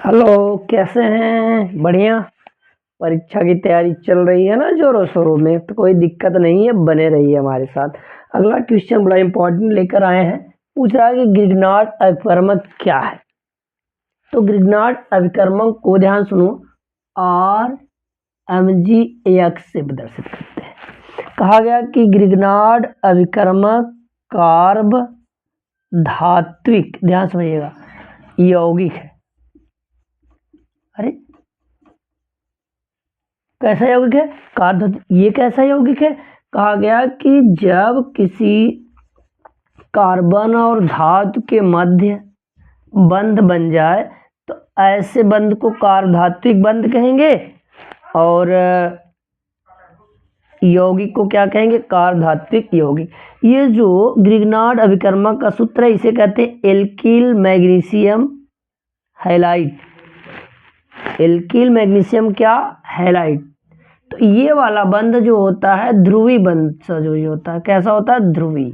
Hello, कैसे हैं? बढ़िया। परीक्षा की तैयारी चल रही है ना जोरों शोरों में, तो कोई दिक्कत नहीं है, बने रहिए हमारे साथ। अगला क्वेश्चन बड़ा इंपॉर्टेंट लेकर आए हैं। पूछ रहा है कि ग्रिग्नार्ड अभिकर्मक क्या है। तो ग्रिग्नार्ड अभिकर्मक को ध्यान सुनो, आर एम जी एक्स से प्रदर्शित करते हैं। कहा गया कि ग्रिग्नार्ड अभिकर्मक कार्ब धात्विक, ध्यान समझिएगा, यौगिक है। अरे कैसा यौगिक है? कार्ब। ये कैसा यौगिक है? कहा गया कि जब किसी कार्बन और धातु के मध्य बंध बन जाए तो ऐसे बंध को कार्बधात्विक बंध कहेंगे, और यौगिक को क्या कहेंगे? कार्बधात्विक यौगिक। ये जो ग्रिग्नार्ड अभिकर्मक का सूत्र है, इसे कहते हैं alkyl magnesium halide. Alkyl magnesium क्या? हैलाइड। तो ये वाला बंध जो होता है ध्रुवी बंध जो होता है, कैसा होता है? ध्रुवी।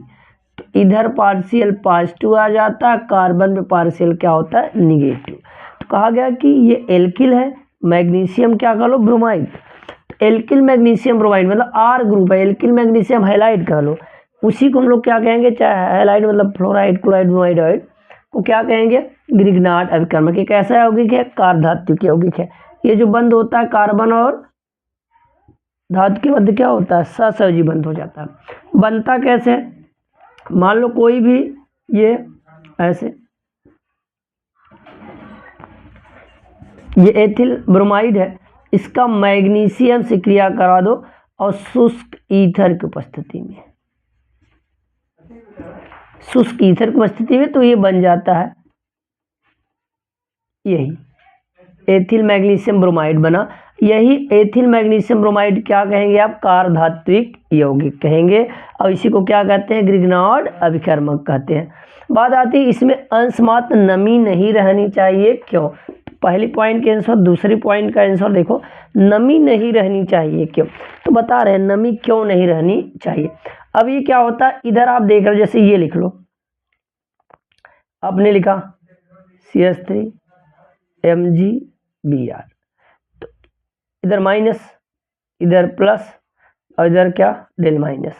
तो इधर पार्शियल पॉजिटिव आ जाता है, कार्बन में पार्शियल क्या होता है? निगेटिव। तो कहा गया कि ये एल्किल है, मैग्नीशियम क्या कह लो? ब्रोमाइड। तो एल्किल मैग्नीशियम ब्रोमाइड मतलब आर ग्रुप है, एल्किल मैग्नीशियम हैलाइड कह लो। उसी को हम लोग क्या कहेंगे? चाहे हैलाइड मतलब फ्लोराइड, क्लोराइड, ब्रोमाइड को क्या कहेंगे? ग्रिग्नार्ड अभिकर्मक। एक ऐसा यौगिक है, कार्बधात्विक यौगिक है। ये जो बंध होता है कार्बन और धातु के मध्य क्या होता है? सहसंयोजी बंध हो जाता है। बनता कैसे? मान लो कोई भी ये ऐसे, ये एथिल ब्रोमाइड है, इसका मैग्नीशियम से क्रिया करा दो और शुष्क ईथर की उपस्थिति में, शुष्क ईथर की उपस्थिति में, तो ये बन जाता है यही एथिल मैग्नीशियम ब्रोमाइड बना। यही एथिल मैग्नीशियम ब्रोमाइड क्या कहेंगे आप? कार्बधात्विक यौगिक कहेंगे। और इसी को क्या कहते हैं? ग्रिग्नार्ड अभिकर्मक कहते हैं। बात आती है इसमें अंश मात्र नमी नहीं रहनी चाहिए, क्यों? पहली पॉइंट के आंसर, दूसरी पॉइंट का आंसर देखो, नमी नहीं रहनी चाहिए क्यों? तो बता रहे हैं नमी क्यों नहीं रहनी चाहिए। अब ये क्या होता है, इधर आप देख रहे हो, जैसे ये लिख लो, आपने लिखा CH3 MgBr, तो इधर माइनस, इधर प्लस, और इधर क्या? Del minus.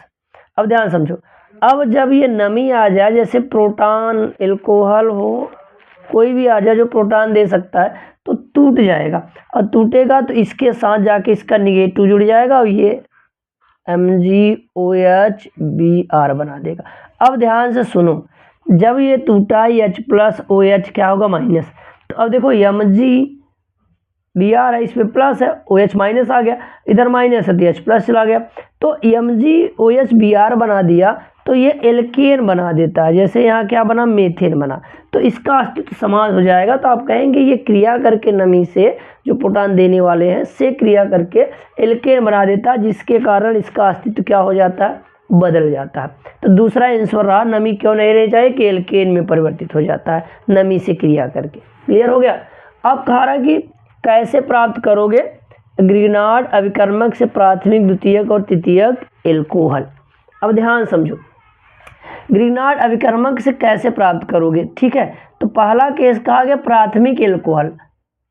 अब ध्यान समझो, अब जब ये नमी आ जाए, जैसे प्रोटॉन एल्कोहल हो, कोई भी आ जाए जो प्रोटॉन दे सकता है, तो टूट जाएगा, और टूटेगा तो इसके साथ जाके इसका निगेटिव जुड़ जाएगा और ये MgOH Br बना देगा। अब ध्यान से सुनो, जब ये टूटा H प्लस OH क्या होगा? माइनस। तो अब देखो MgBr है, इस पे प्लस है, OH माइनस आ गया, इधर माइनस है तो H प्लस चला गया, तो MgOH Br बना दिया, तो ये एल्केन बना देता है। जैसे यहाँ क्या बना? मेथेन बना। तो इसका अस्तित्व समास हो जाएगा। तो आप कहेंगे ये क्रिया करके नमी से, जो प्रोटॉन देने वाले हैं से क्रिया करके एल्केन बना देता है, जिसके कारण इसका अस्तित्व क्या हो जाता है? बदल जाता है। तो दूसरा आंसर रहा, नमी क्यों नहीं रहनी चाहिए? कि एल्केन में परिवर्तित हो जाता है नमी से क्रिया करके। क्लियर हो गया? अब कहा रहा कि कैसे प्राप्त करोगे ग्रिग्नार्ड अभिकर्मक से प्राथमिक, द्वितीयक और तृतीयक एल्कोहल। अब ध्यान समझो, ग्रिग्नार्ड अभिकर्मक से कैसे प्राप्त करोगे, ठीक है? तो पहला केस कहा गया प्राथमिक एल्कोहल।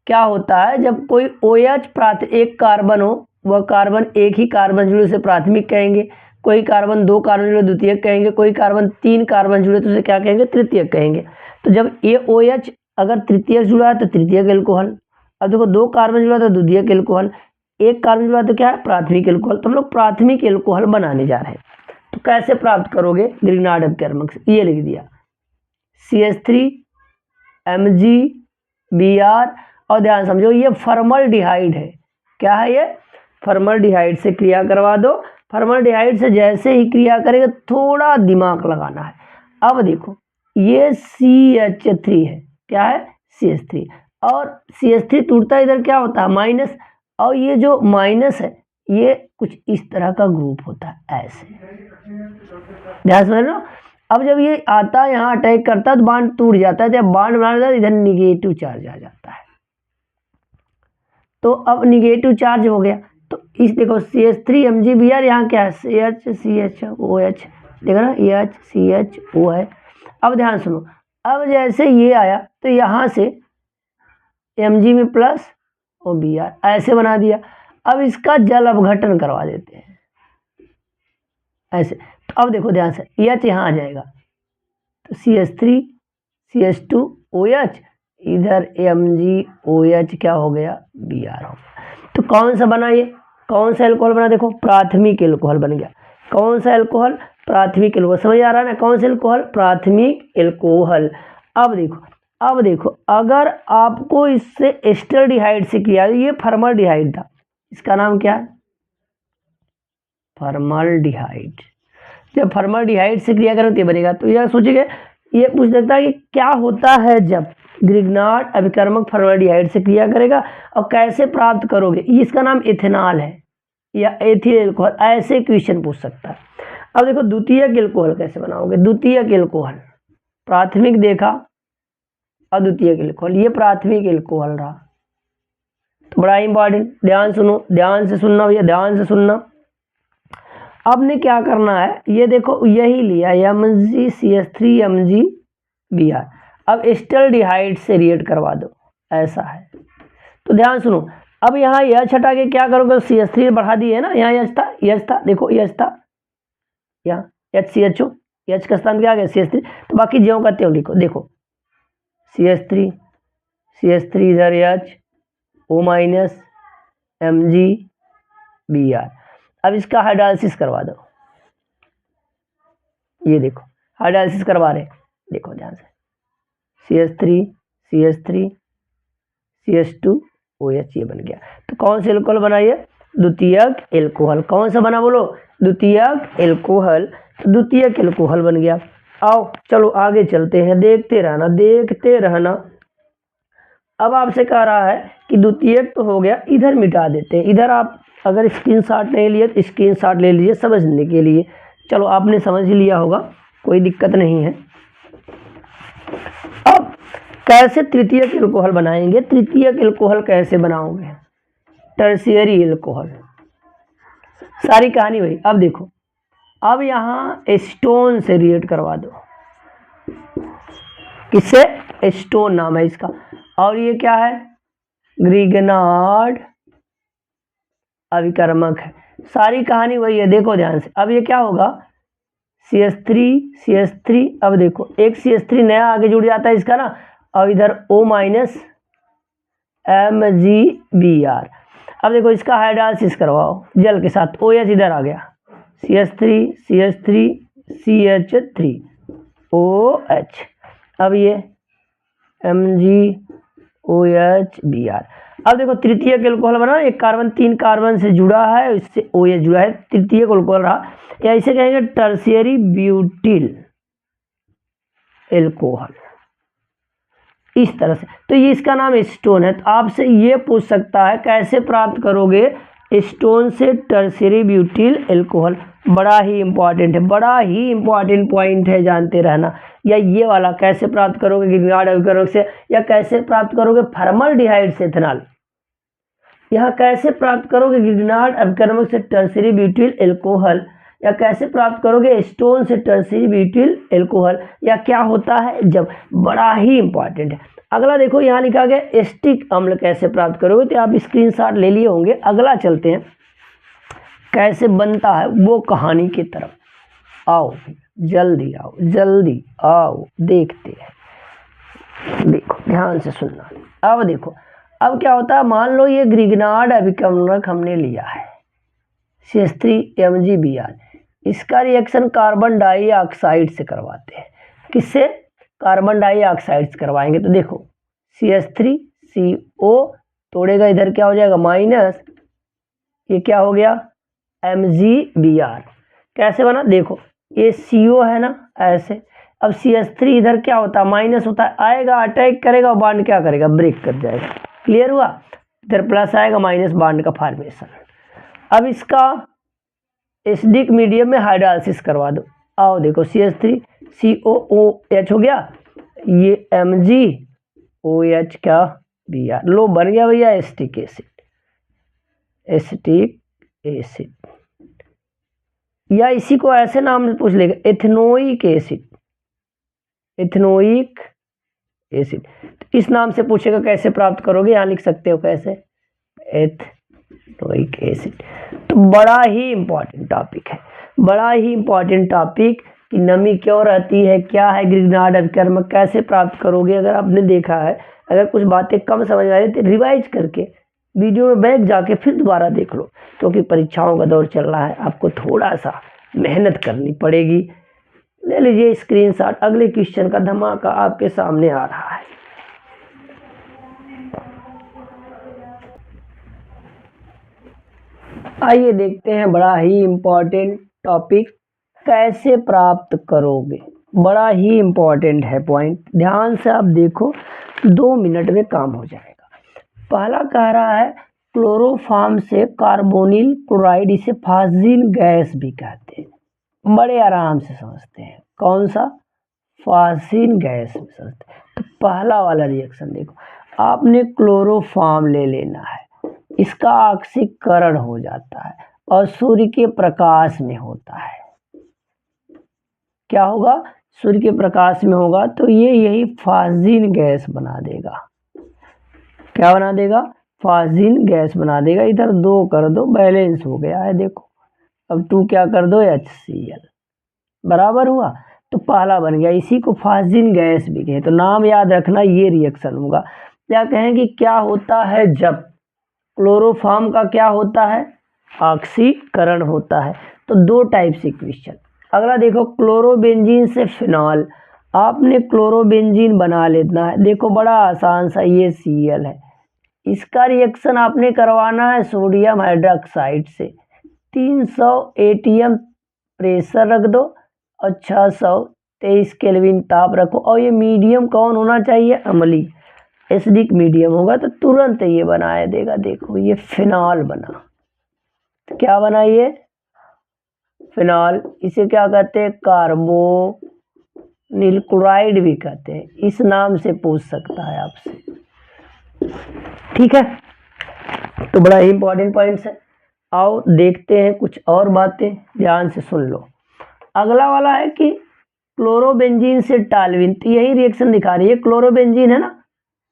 क्या होता है? जब कोई OH एक कार्बन हो, वह कार्बन एक ही कार्बन जुड़े से प्राथमिक कहेंगे, कोई कार्बन 2 कार्बन जुड़े द्वितीयक कहेंगे, कोई कार्बन 3 कार्बन जुड़े तो उसे क्या कहेंगे? तृतीयक कहेंगे। तो जब ये OH अगर तृतीयक जुड़ा है तो तृतीयक एल्कोहल। अब देखो 2 कार्बन जुड़ा तो द्वितीयक एल्कोहल, 1 कार्बन जुड़ा तो क्या है? प्राथमिक एल्कोहल। तो हम लोग प्राथमिक एल्कोहल बनाने जा रहे हैं। तो कैसे प्राप्त करोगे ग्रिग्नार्ड अभिकर्मक से? ये लिख दिया CH3 MgBr, और ध्यान समझो ये फॉर्मल्डिहाइड है। क्या है ये? फॉर्मल्डिहाइड से क्रिया करवा दो। फॉर्मल्डिहाइड से जैसे ही क्रिया करेगा, थोड़ा दिमाग लगाना है। अब देखो ये CH3 है, क्या है? CH3, और CH3 टूटता इधर क्या होता है? माइनस, और ये जो माइनस है ये कुछ इस तरह का ग्रुप होता है, ऐसे। ध्यान समझ लो। अब जब ये आता है यहाँ अटैक करता है तो बांड टूट जाता है, जब बांड बना जाता है इधर निगेटिव चार्ज आ जाता है। तो अब निगेटिव चार्ज हो गया, तो इस देखो CH3 MgBr, यहाँ क्या है? CH देख रहा है, HCHO है। अब ध्यान सुनो, अब जैसे ये आया तो यहाँ से Mg में प्लस और Br ऐसे बना दिया। अब इसका जल अपघटन करवा देते हैं ऐसे। तो अब देखो ध्यान से, H यहाँ आ जाएगा तो CH3 CH2OH, इधर MgOH क्या हो गया, Br हो गया। तो कौन सा बना ये, कौन सा एल्कोहल बना, देखो प्राथमिक एल्कोहल बन गया। कौन सा एल्कोहल, प्राथमिक एल्कोहल, समझ आ रहा है ना, कौन सा एल्कोहल, प्राथमिक एल्कोहल। अब देखो अगर आपको इससे एस्टरडिहाइड से किया, ये फॉर्मल्डिहाइड था, इसका नाम क्या है, फॉर्मल्डिहाइड। जब फॉर्मल्डिहाइड से क्रिया करें तो ये बनेगा। तो यह सोचिए, ये पूछ सकता है कि क्या होता है जब ग्रिग्नार्ड अभिकर्मक फॉर्मल्डिहाइड से क्रिया करेगा और कैसे प्राप्त करोगे, इसका नाम इथेनॉल है या एथिल एल्कोहल, ऐसे क्वेश्चन पूछ सकता है। अब देखो द्वितीयक एल्कोहल कैसे बनाओगे, द्वितीयक एल्कोहल, प्राथमिक देखा और द्वितीयक एल्कोहल, ये प्राथमिक एल्कोहल रहा। तो बड़ा इंपॉर्टेंट, ध्यान सुनो, ध्यान से सुनना भैया, ध्यान से सुनना। अब ने क्या करना है, ये देखो यही लिया MgCH3MgBr, अब एस्टरडिहाइड से रिएक्ट करवा दो, ऐसा है। तो ध्यान सुनो, अब यहाँ H हटा के क्या करोगे, CH3 बढ़ा दी है ना, यहाँ H था, देखो H था, यहाँ HCHO, H का स्थान क्या आ गया CH3, तो बाकी ज्यों का त्यों लिखो। देखो CH3 इधर H, O- MgBr। अब इसका हाइड्रोलाइसिस करवा दो, ये देखो हाइड्रोलाइसिस करवा रहे, देखो ध्यान से, CH3 CH2OH, ये बन गया। तो कौन सा एल्कोहल बना, ये द्वितीयक एल्कोहल। कौन सा बना बोलो, द्वितीयक एल्कोहल। तो द्वितीयक एल्कोहल बन गया। आओ चलो आगे चलते हैं, देखते रहना देखते रहना। अब आपसे कह रहा है कि द्वितीयक तो हो गया, इधर मिटा देते हैं। इधर आप अगर स्क्रीनशॉट नहीं लिए तो स्क्रीनशॉट ले लीजिए समझने के लिए। चलो आपने समझ ही लिया होगा, कोई दिक्कत नहीं है। अब कैसे तृतीयक एल्कोहल बनाएंगे, तृतीयक एल्कोहल कैसे बनाओगे, टर्शियरी एल्कोहल, सारी कहानी वही। अब देखो, अब यहाँ स्टोन से रिएक्ट करवा दो, किससे, स्टोन नाम है इसका, और ये क्या है, ग्रिग्नार्ड अभिकर्मक है, सारी कहानी वही है। देखो ध्यान से, अब ये क्या होगा, CH3, अब देखो एक CH3 नया आगे जुड़ जाता है इसका ना, और इधर O- MgBr। अब देखो इसका हाइड्रोलाइसिस करवाओ जल के साथ, OH इधर आ गया, CH3OH, अब ये MgOH-Br। अब देखो तृतीयक एल्कोहल बना, एक कार्बन 3 कार्बन से जुड़ा है, इससे OH जुड़ा है, तृतीयक एल्कोहल रहा, या इसे कहेंगे टर्शियरी ब्यूटिल एल्कोहल, इस तरह से। तो ये इसका नाम स्टोन है। तो आपसे ये पूछ सकता है कैसे प्राप्त करोगे स्टोन से टर्शियरी ब्यूटिल एल्कोहल, बड़ा ही इंपॉर्टेंट है, बड़ा ही इंपॉर्टेंट पॉइंट है, जानते रहना। या ये वाला कैसे प्राप्त करोगे ग्रिग्नार्ड अभिकर्मक से, या कैसे प्राप्त करोगे फॉर्मल्डिहाइड से इथेनॉल, यहाँ कैसे प्राप्त करोगे ग्रिग्नार्ड अभिकर्मक से टर्शियरी ब्यूटिल एल्कोहल, या कैसे प्राप्त करोगे स्टोन से टर्शियरी ब्यूटिल एल्कोहल, या क्या होता है जब, बड़ा ही इंपॉर्टेंट है। अगला देखो यहाँ लिखा गया एसिटिक अम्ल कैसे प्राप्त करोगे, तो आप स्क्रीनशॉट ले लिए होंगे। अगला चलते हैं, कैसे बनता है वो कहानी की तरफ। आओ जल्दी आओ, जल्दी आओ, देखते हैं, देखो ध्यान से सुनना। अब देखो, अब क्या होता है, मान लो ये ग्रिग्नार्ड अभिकर्मक हमने लिया है CH3MgBr, इसका रिएक्शन कार्बन डाइऑक्साइड से करवाते हैं। किससे, कार्बन डाइऑक्साइड से करवाएंगे। तो देखो CH3CO तोड़ेगा, इधर क्या हो जाएगा माइनस, ये क्या हो गया MgBr। कैसे बना, देखो ये CO है ना ऐसे, अब CH3 इधर क्या होता है माइनस होता है, आएगा अटैक करेगा और बांड क्या करेगा, ब्रेक कर जाएगा। क्लियर हुआ, इधर प्लस आएगा माइनस, बांड का फॉर्मेशन। अब इसका एसिडिक मीडियम में हाइड्रोलाइसिस करवा दो। आओ देखो CH3COOH हो गया, ये MgOH क्या Br, लो बन गया भैया एसिटिक एसिड, एसिटिक एसिड, या इसी को ऐसे नाम पूछ लेगा एथेनोइक एसिड, एथेनोइक एसिड। इस नाम से पूछेगा कैसे प्राप्त करोगे, यहाँ लिख सकते हो कैसे, एथेनोइक एसिड। तो बड़ा ही इंपॉर्टेंट टॉपिक है, बड़ा ही इंपॉर्टेंट टॉपिक कि नमी क्यों रहती है, क्या है ग्रिग्नार्ड अभिकर्मक, कैसे प्राप्त करोगे। अगर आपने देखा है, अगर कुछ बातें कम समझ में आ रही तो रिवाइज करके वीडियो में बैक जाके फिर दोबारा देख लो, क्योंकि परीक्षाओं का दौर चल रहा है, आपको थोड़ा सा मेहनत करनी पड़ेगी। ले लीजिए स्क्रीनशॉट, अगले क्वेश्चन का धमाका आपके सामने आ रहा है। आइए देखते हैं, बड़ा ही इम्पोर्टेंट टॉपिक, कैसे प्राप्त करोगे। बड़ा ही इम्पोर्टेंट है पॉइंट, ध्यान से आप देखो, 2 मिनट में काम हो जाएगा। पहला कह रहा है क्लोरोफॉर्म से कार्बोनिल क्लोराइड, इसे फाजिल गैस भी कहते हैं। बड़े आराम से समझते हैं, कौन सा, फाजिल गैस में समझते हैं। तो पहला वाला रिएक्शन देखो, आपने क्लोरोफॉर्म ले लेना है, इसका ऑक्सीकरण हो जाता है और सूर्य के प्रकाश में होता है। क्या होगा, सूर्य के प्रकाश में होगा तो ये यही फाजिल गैस बना देगा। क्या बना देगा, फाजिल गैस बना देगा। इधर 2 कर दो, बैलेंस हो गया है, देखो अब 2 क्या कर दो, HCl बराबर हुआ, तो पहला बन गया। इसी को फाजिल गैस भी कहे, तो नाम याद रखना, ये रिएक्शन होगा। क्या कहेंगे, क्या होता है जब क्लोरोफॉर्म का क्या होता है, ऑक्सीकरण होता है। तो 2 टाइप से क्वेश्चन। अगला देखो, क्लोरोबेंजीन से फिनॉल, आपने क्लोरोबेंजीन बना लेना है। देखो बड़ा आसान सा, ये Cl है, इसका रिएक्शन आपने करवाना है सोडियम हाइड्रोक्साइड से। 300 ATM प्रेशर रख दो और 623 केल्विन ताप रखो, और ये मीडियम कौन होना चाहिए, अम्लीय, एसिडिक मीडियम होगा तो तुरंत ये बनाया देगा। देखो ये फिनॉल बना, क्या बना ये, फिनॉल। इसे क्या कहते हैं, कार्बोनिल क्लोराइड भी कहते हैं, इस नाम से पूछ सकता है आपसे, ठीक है। तो बड़ा ही इंपॉर्टेंट पॉइंट्स है। आओ देखते हैं कुछ और बातें, ध्यान से सुन लो। अगला वाला है कि क्लोरोबेंजीन से टालविन, तो यही रिएक्शन दिखा रही है, क्लोरोबेंजीन है ना,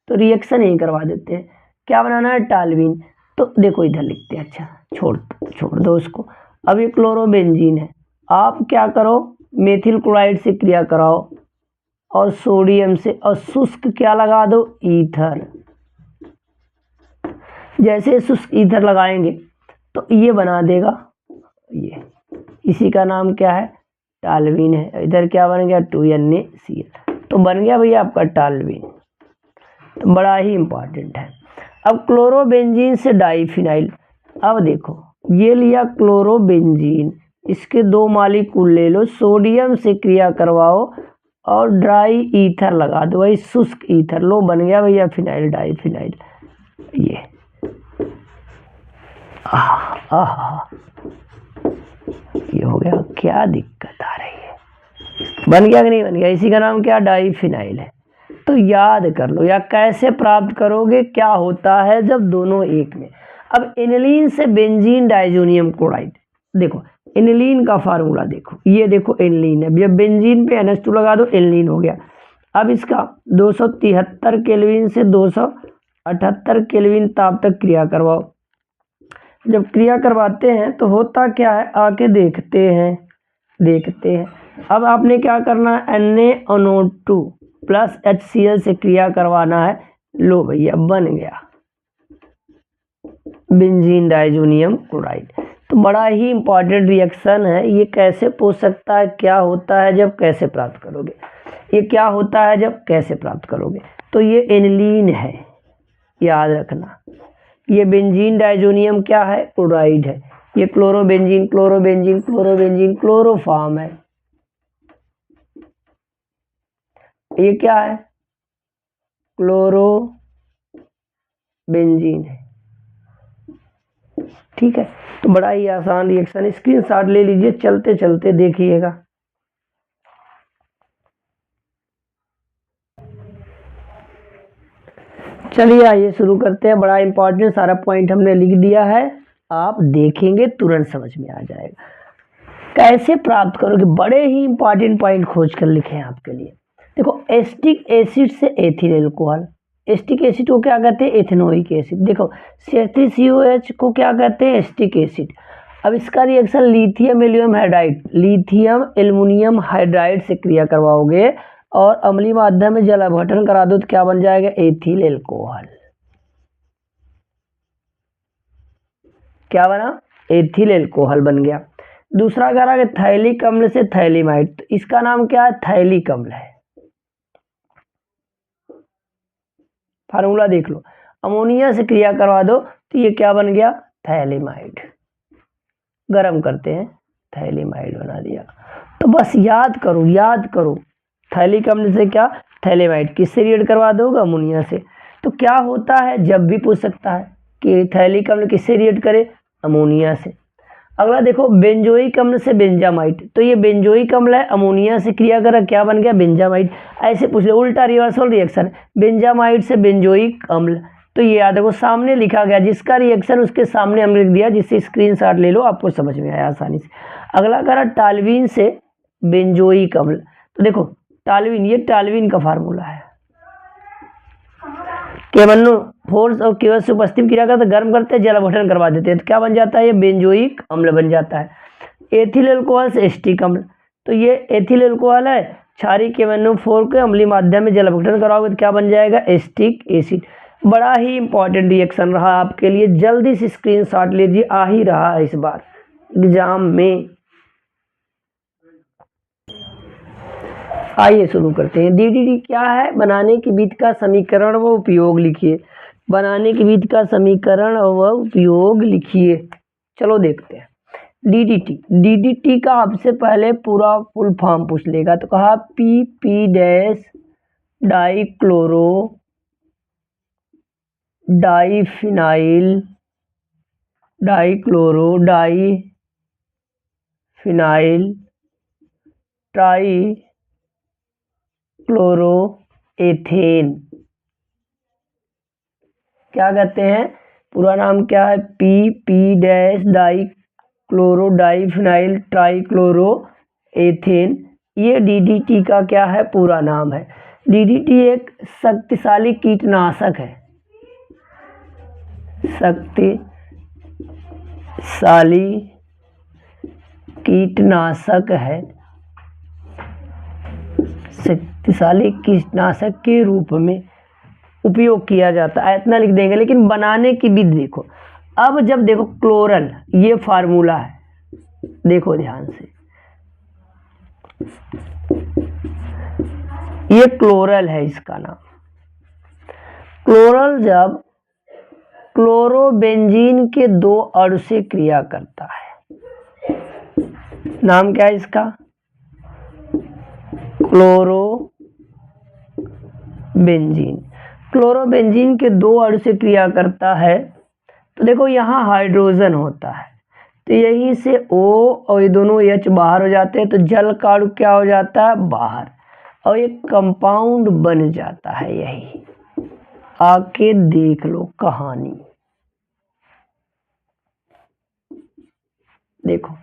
तो रिएक्शन यही करवा देते हैं। क्या बनाना है, टालविन। तो देखो इधर लिखते हैं, अच्छा छोड़ दो उसको। अब ये क्लोरोबेंजीन है, आप क्या करो, मेथिल क्लोराइड से क्रिया कराओ और सोडियम से, और शुष्क क्या लगा दो, ईथर। जैसे शुष्क ईथर लगाएंगे तो ये बना देगा, ये इसी का नाम क्या है, टालविन है। इधर क्या बन गया, 2NaCl, तो बन गया भैया आपका टालविन। तो बड़ा ही इंपॉर्टेंट है। अब क्लोरोबेंजीन से डाइफिनाइल, अब देखो ये लिया क्लोरोबेंजीन, इसके 2 मॉलिक्यूल ले लो, सोडियम से क्रिया करवाओ और ड्राई ईथर लगा दो, वही शुष्क ईथर, लो बन गया भैया फिनाइल डाइफिनाइल। ये ये हो गया, क्या दिक्कत आ रही है, बन गया कि नहीं बन गया, इसी का नाम क्या, डाइफिनाइल है। तो याद कर लो, या कैसे प्राप्त करोगे, क्या होता है जब दोनों एक में। अब एनिलीन से बेंजीन डाइजोनियम क्लोराइड, देखो एनिलीन का फार्मूला देखो, ये देखो एनिलीन है, जब बेंजीन पे NH2 लगा दो, एनिलीन हो गया। अब इसका 273 केल्विन से 278 केल्विन ताप तक क्रिया करवाओ। जब क्रिया करवाते हैं तो होता क्या है, आके देखते हैं। अब आपने क्या करना है, NaNO2 प्लस HCl से क्रिया करवाना है, लो भैया बन गया बेंजीन डाइजोनियम क्लोराइड। तो बड़ा ही इंपॉर्टेंट रिएक्शन है, ये कैसे पूछ सकता है, क्या होता है जब, कैसे प्राप्त करोगे, ये क्या होता है जब, कैसे प्राप्त करोगे। तो ये एनिलीन है, याद रखना, ये बेंजीन डाइजोनियम क्या है, क्लोराइड है। ये क्लोरोबेंजीन क्लोरोफॉर्म है, ये क्या है, क्लोरोबेंजीन है, ठीक है। तो बड़ा ही आसान रिएक्शन, स्क्रीनशॉट ले लीजिए, चलते चलते देखिएगा। चलिए आइए शुरू करते हैं, बड़ा इंपॉर्टेंट सारा पॉइंट हमने लिख दिया है, आप देखेंगे तुरंत समझ में आ जाएगा। कैसे प्राप्त करोगे, बड़े ही इंपॉर्टेंट पॉइंट खोज कर लिखे हैं आपके लिए। देखो एसिटिक एसिड से एथिल अल्कोहल, एस्टिक एसिड को क्या कहते हैं, एथेनोइक एसिड। देखो CH3COH को क्या कहते हैं, एस्टिक एसिड। अब इसका reaction lithium aluminium hydride, lithium aluminium hydride से क्रिया करवाओगे और अम्लीय माध्यम में जल अपघटन करा दो तो क्या बन जाएगा, एथिल एल्कोहल। क्या बना, एथिल एल्कोहल बन गया। दूसरा कह रहा है थैलिक अम्ल से थैलीमाइड, तो इसका नाम क्या है, थैलिक अम्ल है। फार्मूला देख लो, अमोनिया से क्रिया करवा दो तो ये क्या बन गया, थैलीमाइड। गरम करते हैं, थैलीमाइड बना दिया। तो बस याद करो थैलिक अम्ल से क्या, थैलीमाइड। किससे रिएक्ट करवा दोगे, अमोनिया से। तो क्या होता है, जब भी पूछ सकता है कि थैलिक अम्ल किससे रिएक्ट करे, अमोनिया से। अगला देखो बेंजोइक अम्ल से बेंजामाइड, तो ये बेंजोइक अम्ल है, अमोनिया से क्रिया कर क्या बन गया, बेंजामाइड। ऐसे पूछ ले, उल्टा रिवर्सल रिएक्शन, बेंजामाइड से बेंजोइक अम्ल। तो ये याद रखो, सामने लिखा गया जिसका रिएक्शन उसके सामने हमने लिख दिया, जिससे स्क्रीनशॉट ले लो, आपको समझ में आया आसानी से। अगला करा टाल्विन से बेंजोइक अम्ल, तो देखो टाल्विन, ये टाल्विन का फार्मूला है। केवन्नो फोर्स और केवल से उपस्थित क्रिया करते गर्म करते जल अपघटन करवा देते हैं, तो क्या बन जाता है, ये बेंजोइक अम्ल बन जाता है। एथिल अल्कोहल से एस्टिक अम्ल, तो ये एथिल अल्कोहल है, क्षारीय KNO4 के अम्लीय माध्यम में जल अपघटन कराओगे तो क्या बन जाएगा, एस्टिक एसिड। बड़ा ही इंपॉर्टेंट रिएक्शन रहा आपके लिए, जल्दी से स्क्रीनशॉट लीजिए, आ ही रहा है इस बार एग्जाम में। आइए शुरू करते हैं। DDT क्या है, बनाने की विधि का समीकरण व उपयोग लिखिए। बनाने की विधि का समीकरण व उपयोग लिखिए। चलो देखते हैं। DDT का आपसे पहले पूरा फुल फॉर्म पूछ लेगा, तो कहा PP dash dichloro diphenyl dichloro diphenyl try chloroethane. क्या कहते हैं, पूरा नाम क्या है, PP डैश डाइक्लोरो डाइफिनाइल ट्राइक्लोरोएथेन। ये DDT का क्या है, पूरा नाम है। DDT एक शक्तिशाली कीटनाशक है, शक्तिशाली कीटनाशक है, शक्तिशाली कीटनाशक के रूप में उपयोग किया जाता है। इतना लिख देंगे, लेकिन बनाने की विधि देखो। अब जब देखो क्लोरल, ये फार्मूला है, देखो ध्यान से, ये क्लोरल है इसका नाम। क्लोरल जब क्लोरोबेंजीन के 2 अणु से क्रिया करता है, नाम क्या है इसका, क्लोरोबेंजीन। क्लोरोबेंजीन के 2 अणु से क्रिया करता है, तो देखो यहाँ हाइड्रोजन होता है, तो यहीं से O और ये दोनों H बाहर हो जाते हैं, तो जल का अणु क्या हो जाता है, बाहर, और एक कंपाउंड बन जाता है। यही आके देख लो कहानी, देखो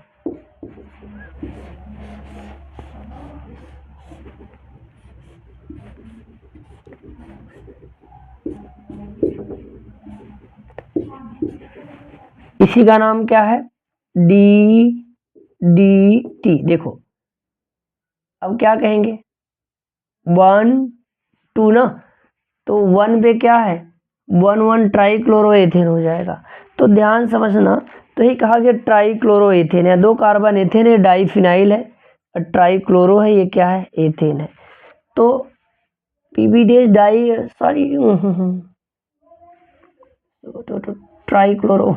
इसी का नाम क्या है, DDT। देखो अब क्या कहेंगे, 1 2 ना, तो 1 पे क्या है, 1 ट्राइक्लोरोएथेन हो जाएगा। तो ध्यान समझना, तो ये कहा गया ट्राइक्लोरोएथेन है, 2 कार्बन एथेन है, डाइफिनाइल है, और ट्राइक्लोरो है, ये क्या है, एथेन है। तो PP डैश डाई सॉरी तो ट्राइक्लोरो,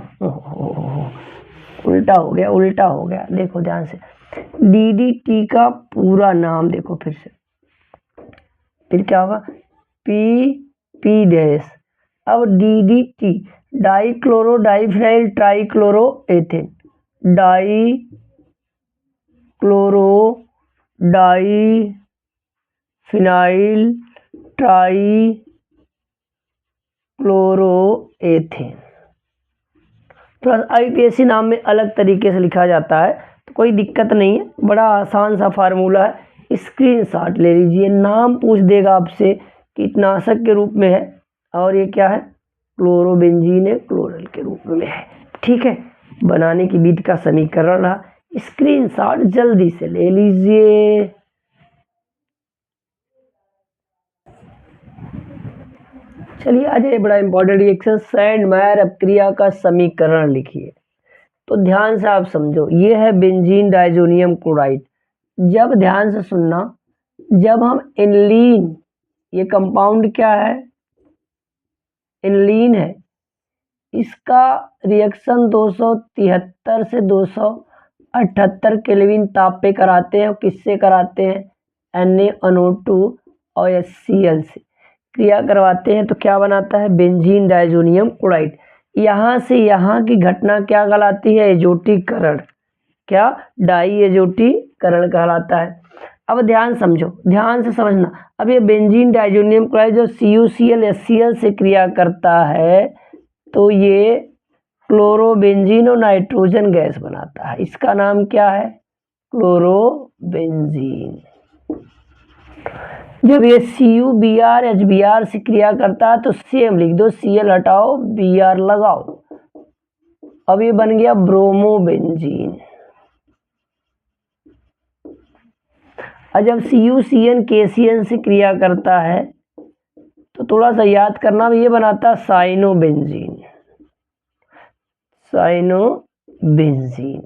उल्टा हो गया। देखो ध्यान से, DDT का पूरा नाम देखो फिर से, फिर क्या होगा, PP डैश, अब DDT dichloro diphenyl trichloroethane, dichloro diphenyl trichloroethane. Plus IUPAC नाम में अलग तरीके से लिखा जाता है, तो कोई दिक्कत नहीं है, बड़ा आसान सा फार्मूला है, स्क्रीनशॉट ले लीजिए। नाम पूछ देगा आपसे, कीटनाशक के रूप में है, और ये क्या है, क्लोरोबेंजीन है, क्लोरल के रूप में है। ठीक है, बनाने की विधि का समीकरण रहा, स्क्रीनशॉट जल्दी से ले लीजिए। चलिए आज ये बड़ा इंपॉर्टेंट रिएक्शन, सैंडमायर अपक्रिया का समीकरण लिखिए। तो ध्यान से आप समझो, ये है बेंजीन डाइजोनियम क्लोराइड। जब ध्यान से सुनना, जब हम एनिलीन, ये कंपाउंड क्या है, एनिलीन है, इसका रिएक्शन 273 से 278 केल्विन ताप पे कराते हैं। किससे कराते हैं, NaNO2 और HCl से क्रिया करवाते हैं। तो क्या बनाता है, बेंजीन डाइजोनियम क्लोराइड। यहाँ से यहाँ की घटना क्या कहलाती है, एजोटीकरण। क्या, डाई एजोटीकरण कहलाता है। अब ध्यान समझो, ध्यान से समझना। अब ये बेंजीन डाइजोनियम क्लोराइड जो CuCl HCl से क्रिया करता है, तो ये क्लोरोबेंजीन और नाइट्रोजन गैस बनाता है। इसका नाम क्या है, क्लोरोबेंजीन। जब ये CuBr HBr से क्रिया करता है तो सेम लिख दो, Cl हटाओ Br लगाओ। अब ये बन गया ब्रोमोबेंजीन। और जब CuCN KCN से क्रिया करता है तो थोड़ा सा याद करना, ये बनाता है साइनोबेंजीन, साइनोबेंजीन,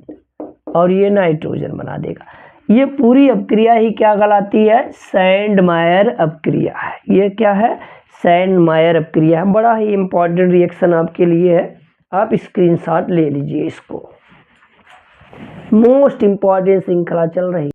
और ये नाइट्रोजन बना देगा। ये पूरी अपक्रिया ही क्या कहलाती है, सैंडमायर अपक्रिया है। ये क्या है, सैंडमायर अपक्रिया है। बड़ा ही इंपॉर्टेंट रिएक्शन आपके लिए है, आप स्क्रीनशॉट ले लीजिए इसको। मोस्ट इंपॉर्टेंट श्रृंखला चल रही